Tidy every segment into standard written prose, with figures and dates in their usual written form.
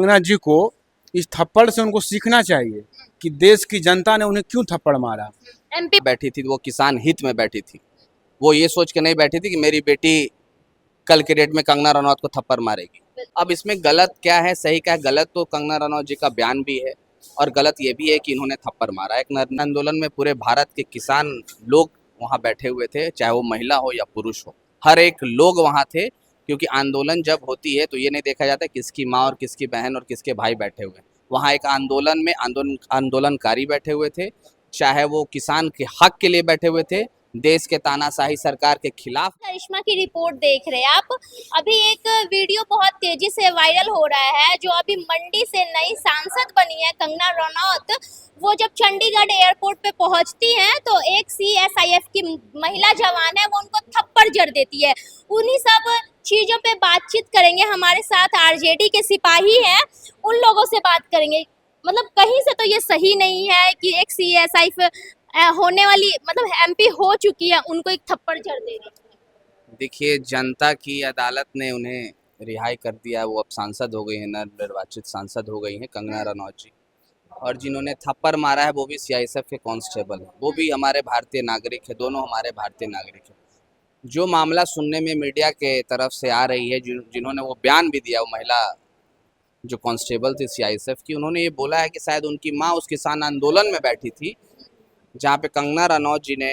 कंगना जी को इस थप्पड़ से उनको सीखना चाहिए कि देश की जनता ने उन्हें क्यों थप्पड़ मारा। एमपी बैठी थी वो किसान हित में बैठी थी। वो ये सोच के नहीं बैठी थी कि मेरी बेटी कल के डेट में कंगना रनौत को थप्पड़ मारेगी। अब इसमें गलत क्या है सही क्या है, गलत तो कंगना रनौत जी का बयान भी है और गलत ये भी है कि इन्होंने थप्पड़ मारा। एक नर आंदोलन में पूरे भारत के किसान लोग वहाँ बैठे हुए थे, चाहे वो महिला हो या पुरुष हो, हर एक लोग वहाँ थे। क्योंकि आंदोलन जब होती है तो ये नहीं देखा जाता किसकी माँ और किसकी बहन और किसके भाई बैठे हुए हैं। वहाँ एक आंदोलन में आंदोलनकारी बैठे हुए थे, चाहे वो किसान के हक के लिए बैठे हुए थे, देश के तानाशाही सरकार के खिलाफ। करिश्मा की रिपोर्ट देख रहे हैं आप। अभी एक वीडियो बहुत तेजी से वायरल हो रहा है, जो अभी मंडी से नई सांसद बनी है कंगना रनौत। वो जब चंडीगढ़ एयरपोर्ट पे पहुंचती हैं तो एक सीएसआईएफ की महिला जवान है, वो उनको थप्पड़ जड़ देती है। उन्हीं सब चीजों पे बातचीत करेंगे। हमारे साथ आरजेडी के सिपाही हैं, उन लोगों से बात करेंगे। मतलब कहीं से तो ये सही नहीं है कि एक सीएसआईएफ होने वाली, मतलब एमपी हो चुकी है, उनको एक थप्पड़ जड़ दे रही। देखिए, जनता की अदालत ने उन्हें रिहाई कर दिया। वो अब सांसद हो गई हैं, नवनिर्वाचित सांसद हो गई हैं कंगना रनौत जी। और जिन्होंने थप्पड़ मारा है वो भी सीआईएसएफ के कांस्टेबल हैं, वो भी हमारे भारतीय नागरिक है, दोनों हमारे भारतीय नागरिक हैं। जो मामला सुनने में मीडिया के तरफ से आ रही है, जिन्होंने वो बयान भी दिया, वो महिला जो कांस्टेबल थी सीआईएसएफ की, उन्होंने ये बोला है कि शायद उनकी माँ उस किसान आंदोलन में बैठी थी जहाँ पे कंगना रनौत जी ने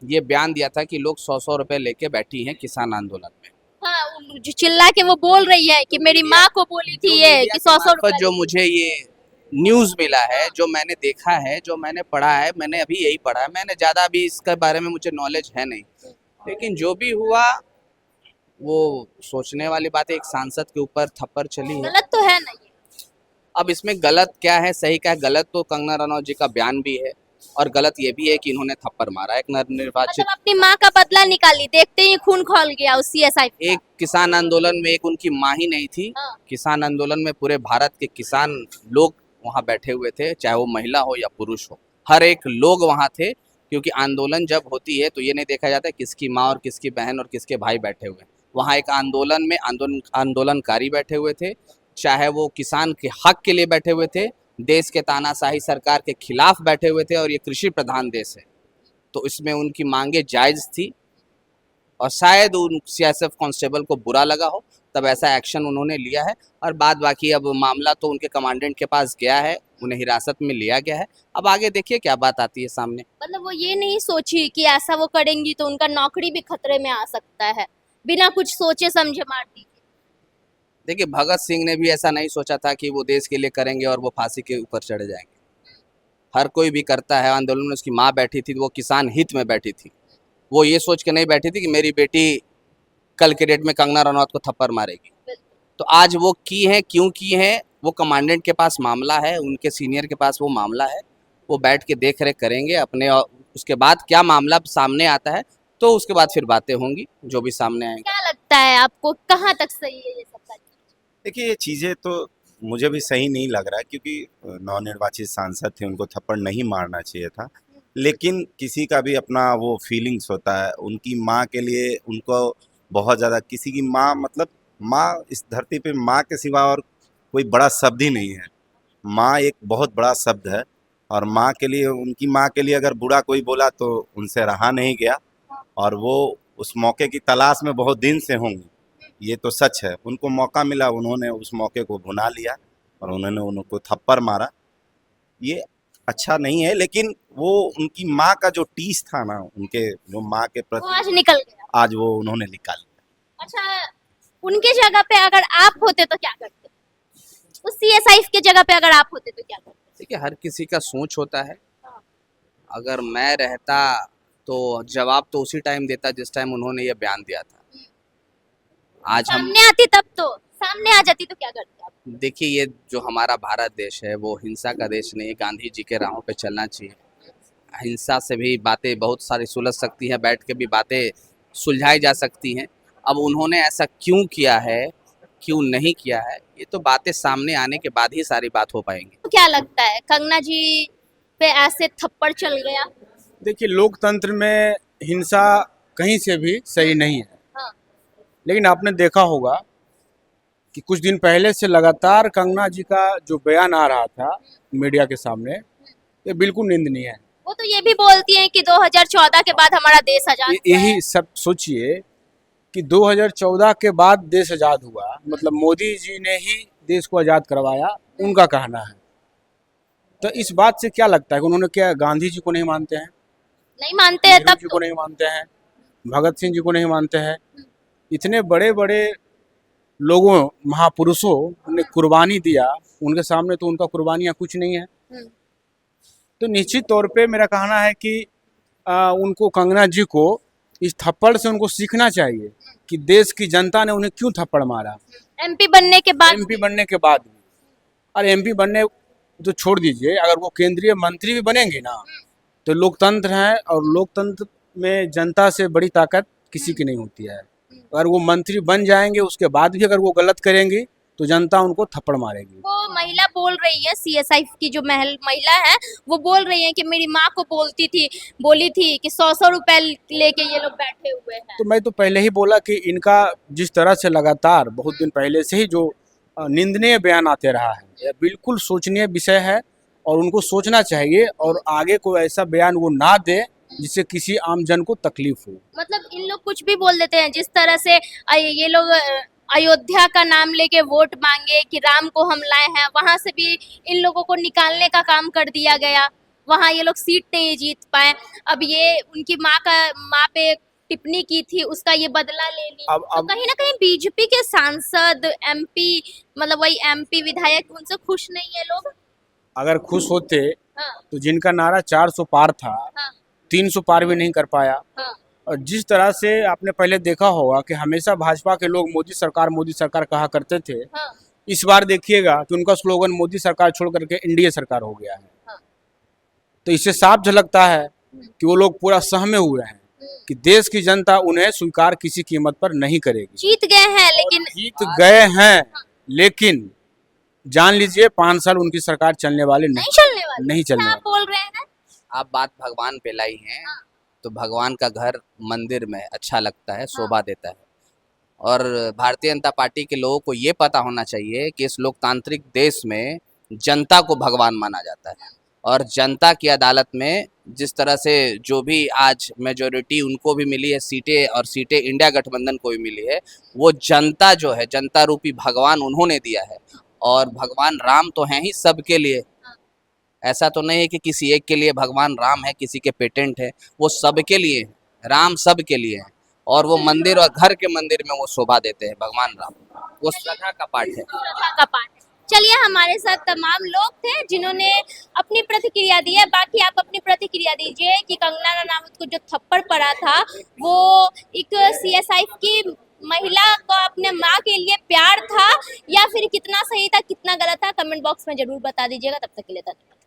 ये बयान दिया था कि लोग 100-100 रुपए लेके बैठी हैं किसान आंदोलन में। हाँ, जो चिल्ला के वो बोल रही है कि मेरी माँ को बोली थी ये कि 100-100 रुपए। जो मुझे ये न्यूज़ मिला है, जो मैंने देखा है, जो मैंने पढ़ा है, मैंने अभी यही पढ़ा है, मैंने ज़्यादा अभी इसके बारे में मुझे नॉलेज है नहीं, लेकिन जो भी हुआ वो सोचने वाली बात है। एक सांसद के ऊपर थप्पड़ चली है। गलत तो है नहीं। अब इसमें गलत क्या है सही क्या है, गलत तो कंगना रनौत जी का बयान भी है और गलत ये भी है कि इन्होंने थप्पड़ मारा। एक नवनिर्वाचित, मतलब अपनी माँ का बदला निकाली, देखते ही खून खौल गया उस सीएसआईएफ का। एक किसान आंदोलन में एक उनकी माँ ही नहीं थी। हाँ। किसान आंदोलन में पूरे भारत के किसान लोग वहाँ बैठे हुए थे, चाहे वो महिला हो या पुरुष हो, हर एक लोग वहाँ थे। क्योंकि आंदोलन जब होती है तो ये नहीं देखा जाता किसकी माँ और किसकी बहन और किसके भाई बैठे हुए हैं। वहाँ एक आंदोलन में आंदोलनकारी बैठे हुए थे, चाहे वो किसान के हक के लिए बैठे हुए थे, देश के तानाशाही सरकार के खिलाफ बैठे हुए थे। और ये कृषि प्रधान देश है तो इसमें उनकी मांगे जायज़ थी और शायद उन सीआईएसएफ कांस्टेबल को बुरा लगा हो, तब ऐसा एक्शन उन्होंने लिया है। और बाद बाकी अब मामला तो उनके कमांडेंट के पास गया है, उन्हें हिरासत में लिया गया है। अब आगे देखिए क्या बात आती है सामने। मतलब वो ये नहीं सोची कि ऐसा वो करेंगी तो उनका नौकरी भी खतरे में आ सकता है, बिना कुछ सोचे समझे मार दी। देखिए, भगत सिंह ने भी ऐसा नहीं सोचा था कि वो देश के लिए करेंगे और वो फांसी के ऊपर चढ़ जाएंगे। हर कोई भी करता है। आंदोलन में उसकी माँ बैठी थी, वो किसान हित में बैठी थी। वो ये सोच के नहीं बैठी थी कि मेरी बेटी कल के डेट में कंगना रनौत को थप्पड़ मारेगी। तो आज वो की है, क्यों की है, वो कमांडेंट के पास मामला है, उनके सीनियर के पास वो मामला है। वो बैठ के देख रेख करेंगे अपने, और उसके बाद क्या मामला सामने आता है तो उसके बाद फिर बातें होंगी जो भी सामने आएंगी। क्या लगता है आपको, कहाँ तक सही है ये सब बात? देखिए, ये चीज़ें तो मुझे भी सही नहीं लग रहा है, क्योंकि नवनिर्वाचित सांसद थे, उनको थप्पड़ नहीं मारना चाहिए था। लेकिन किसी का भी अपना वो फीलिंग्स होता है। उनकी माँ के लिए उनको बहुत ज़्यादा, किसी की माँ, मतलब माँ इस धरती पे माँ के सिवा और कोई बड़ा शब्द ही नहीं है। माँ एक बहुत बड़ा शब्द है और माँ के लिए, उनकी माँ के लिए अगर बुरा कोई बोला तो उनसे रहा नहीं गया और वो उस मौके की तलाश में बहुत दिन से होंगी। ये तो सच है। उनको मौका मिला, उन्होंने उस मौके को भुना लिया और उन्होंने उनको थप्पड़ मारा। ये अच्छा नहीं है, लेकिन वो उनकी माँ का जो टीस था ना, उनके जो माँ के वो प्रति, आज निकल गया। आज वो उन्होंने निकाल लिया। अच्छा, उनके जगह पे अगर आप होते तो क्या करते? उस सीएसआईएफ के जगह पे अगर आप होते तो क्या करते? देखिए, हर किसी का सोच होता है। अगर मैं रहता तो जवाब तो उसी टाइम देता जिस टाइम उन्होंने ये बयान दिया था। आज हम सामने आती तब तो, सामने आ जाती तो क्या करते आप? देखिए, ये जो हमारा भारत देश है वो हिंसा का देश नहीं है। गांधी जी के राहों पे चलना चाहिए। हिंसा से भी बातें बहुत सारी सुलझ सकती हैं, बैठ के भी बातें सुलझाई जा सकती हैं। अब उन्होंने ऐसा क्यों किया है, क्यों नहीं किया है, ये तो बातें सामने आने के बाद ही सारी बात हो पाएंगी। तो क्या लगता है कंगना जी पे ऐसे थप्पड़ चल गया? देखिए, लोकतंत्र में हिंसा कहीं से भी सही नहीं है। हाँ। लेकिन आपने देखा होगा कि कुछ दिन पहले से लगातार कंगना जी का जो बयान आ रहा था मीडिया के सामने, ये बिल्कुल निंदनीय है। वो तो ये भी बोलती हैं कि 2014 के बाद हमारा देश आजाद हुआ है। यही सब सोचिए कि 2014 के बाद देश आजाद हुआ, मतलब मोदी जी ने ही देश को आजाद करवाया, उनका कहना है। तो इस बात से क्या लगता है कि उन्होंने क्या गांधी जी को नहीं मानते हैं, नहीं मानते हैं नेहरू तब जी तो। को नहीं मानते हैं, भगत सिंह जी को नहीं मानते हैं? इतने बड़े बड़े लोगों, महापुरुषों ने कुर्बानी दिया, उनके सामने तो उनका कुर्बानियाँ कुछ नहीं है। हम्म, तो निश्चित तौर पे मेरा कहना है कि उनको, कंगना जी को, इस थप्पड़ से उनको सीखना चाहिए कि देश की जनता ने उन्हें क्यों थप्पड़ मारा। एमपी बनने के बाद एमपी बनने के बाद भी, अरे एमपी बनने तो छोड़ दीजिए, अगर वो केंद्रीय मंत्री भी बनेंगे ना, तो लोकतंत्र है, और लोकतंत्र में जनता से बड़ी ताकत किसी की नहीं होती है। अगर वो मंत्री बन जाएंगे, उसके बाद भी अगर वो गलत करेंगी तो जनता उनको थप्पड़ मारेगी। वो महिला बोल रही है, सीएसआई की जो महिला है, वो बोल रही है कि मेरी माँ को बोली थी कि 100 रुपए लेके ये लोग बैठे हुए हैं। तो मैं तो पहले ही बोला कि इनका जिस तरह से लगातार बहुत दिन पहले से ही जो निंदनीय बयान आते रहा है, यह बिल्कुल सोचनीय विषय है, और उनको सोचना चाहिए और आगे कोई ऐसा बयान वो ना दे जिससे किसी आम जन को तकलीफ हो। मतलब इन लोग कुछ भी बोल देते हैं, जिस तरह से ये लोग अयोध्या का नाम लेके वोट मांगे कि राम को हम लाए हैं, वहां से भी इन लोगों को निकालने का काम कर दिया गया, वहां ये लोग सीट नहीं जीत पाए। अब ये उनकी माँ पे टिप्पणी की थी, उसका ये बदला ले ली। तो कहीं ना कहीं बीजेपी के सांसद, एमपी, मतलब वही एमपी विधायक, उनसे खुश नहीं है लोग। अगर खुश होते हाँ, तो जिनका नारा 400 पार था, हाँ, 300 पार भी नहीं कर पाया। हाँ, और जिस तरह से आपने पहले देखा होगा कि हमेशा भाजपा के लोग मोदी सरकार कहा करते थे, हाँ, इस बार देखिएगा कि उनका स्लोगन मोदी सरकार छोड़ करके एनडीए सरकार हो गया है। हाँ। तो इससे साफ झलकता है कि वो लोग पूरा सहमे हुए हैं कि देश की जनता उन्हें स्वीकार किसी कीमत पर नहीं करेगी। जीत गए हैं लेकिन जीत गए हैं, लेकिन जान लीजिए 5 साल उनकी सरकार चलने वाले नहीं चलने वाले। नहीं चलने क्या आप वाले। बोल रहे हैं? आप बात भगवान पे लाई हैं, तो भगवान का घर मंदिर में अच्छा लगता है, शोभा देता है। और भारतीय जनता पार्टी के लोगों को ये पता होना चाहिए कि इस लोकतांत्रिक देश में जनता को भगवान माना जाता है, और जनता की अदालत में जिस तरह से जो भी आज मेजोरिटी उनको भी मिली है सीटें, और सीटें इंडिया गठबंधन को भी मिली है, वो जनता जो है, जनता रूपी भगवान उन्होंने दिया है। और भगवान राम तो हैं ही सबके लिए, ऐसा तो नहीं है कि किसी एक के लिए भगवान राम है, किसी के पेटेंट है, वो सबके लिए है, राम सबके लिए है। और वो मंदिर और घर के मंदिर में वो शोभा देते हैं भगवान राम, वो श्रद्धा का पाठ है। श्रद्धा का पाठ है। चलिए, हमारे साथ तमाम लोग थे जिन्होंने अपनी प्रतिक्रिया दी है। बाकी आप अपनी प्रतिक्रिया दीजिए कि कंगना रनावत को जो थप्पड़ पड़ा था, वो एक सीएसआई की महिला को अपने माँ के लिए प्यार था, या फिर कितना सही था, कितना गलत था, कमेंट बॉक्स में जरूर बता दीजिएगा। तब तक के लिए धन्यवाद।